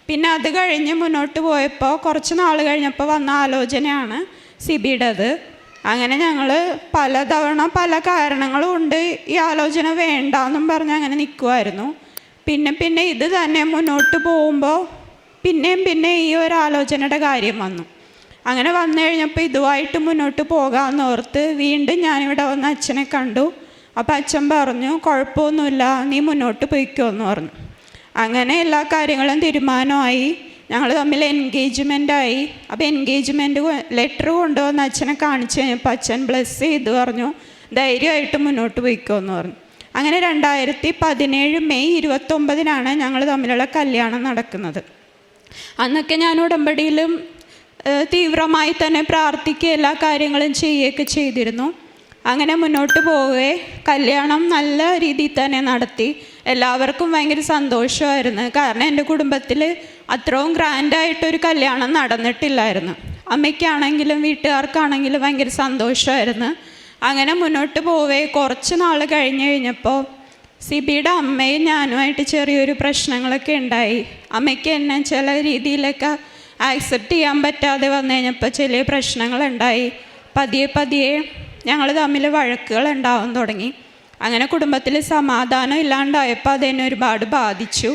പിന്നെ അത് കഴിഞ്ഞ് മുന്നോട്ട് പോയപ്പോൾ കുറച്ച് നാൾ കഴിഞ്ഞപ്പോൾ വന്ന ആലോചനയാണ് സിബിയുടേത്. അങ്ങനെ ഞങ്ങൾ പലതവണ പല കാരണങ്ങളും കൊണ്ട് ഈ ആലോചന വേണ്ടാന്നും പറഞ്ഞ് അങ്ങനെ നിൽക്കുമായിരുന്നു. പിന്നെ ഇത് തന്നെ മുന്നോട്ട് പോകുമ്പോൾ പിന്നെ ഈ ഒരു ആലോചനയുടെ കാര്യം വന്നു. അങ്ങനെ വന്നു കഴിഞ്ഞപ്പോൾ ഇതുമായിട്ട് മുന്നോട്ട് പോകാമെന്നോർത്ത് വീണ്ടും ഞാനിവിടെ വന്ന് അച്ഛനെ കണ്ടു. അപ്പോൾ അച്ഛൻ പറഞ്ഞു, കുഴപ്പമൊന്നുമില്ല, നീ മുന്നോട്ട് പോയിക്കോന്ന് പറഞ്ഞു. അങ്ങനെ എല്ലാ കാര്യങ്ങളും തീരുമാനമായി. ഞങ്ങൾ തമ്മിൽ എൻഗേജ്മെൻറ്റായി. അപ്പോൾ എൻഗേജ്മെൻറ്റ് ലെറ്റർ കൊണ്ടുവന്ന് അച്ഛനെ കാണിച്ചു കഴിഞ്ഞപ്പോൾ അച്ഛൻ ബ്ലെസ് ചെയ്ത് പറഞ്ഞു, ധൈര്യമായിട്ട് മുന്നോട്ട് പോയിക്കോന്ന് പറഞ്ഞു. അങ്ങനെ 2017 മെയ് 29 ഞങ്ങൾ തമ്മിലുള്ള കല്യാണം നടക്കുന്നത്. അന്നൊക്കെ ഞാൻ ഉടമ്പടിയിലും തീവ്രമായി തന്നെ പ്രാർത്ഥിക്കുക എല്ലാ കാര്യങ്ങളും ചെയ്യുകയൊക്കെ ചെയ്തിരുന്നു. അങ്ങനെ മുന്നോട്ട് പോവേ കല്യാണം നല്ല രീതിയിൽ തന്നെ നടത്തി. എല്ലാവർക്കും ഭയങ്കര സന്തോഷമായിരുന്നു. കാരണം എൻ്റെ കുടുംബത്തിൽ അത്രയും ഗ്രാൻഡായിട്ടൊരു കല്യാണം നടന്നിട്ടില്ലായിരുന്നു. അമ്മയ്ക്കാണെങ്കിലും വീട്ടുകാർക്കാണെങ്കിലും ഭയങ്കര സന്തോഷമായിരുന്നു. അങ്ങനെ മുന്നോട്ട് പോവേ കുറച്ച് നാൾ കഴിഞ്ഞപ്പോൾ സിബിയുടെ അമ്മയും ഞാനുമായിട്ട് ചെറിയൊരു പ്രശ്നങ്ങളൊക്കെ ഉണ്ടായി. അമ്മയ്ക്ക് എന്നെ ചില രീതിയിലൊക്കെ ആക്സെപ്റ്റ് ചെയ്യാൻ പറ്റാതെ വന്നു കഴിഞ്ഞപ്പോൾ ചില പ്രശ്നങ്ങളുണ്ടായി. പതിയെ ഞങ്ങൾ തമ്മിൽ വഴക്കുകൾ ഉണ്ടാവാൻ തുടങ്ങി. അങ്ങനെ കുടുംബത്തിൽ സമാധാനം ഇല്ലാണ്ടായപ്പോൾ അതെന്നെ ഒരുപാട് ബാധിച്ചു.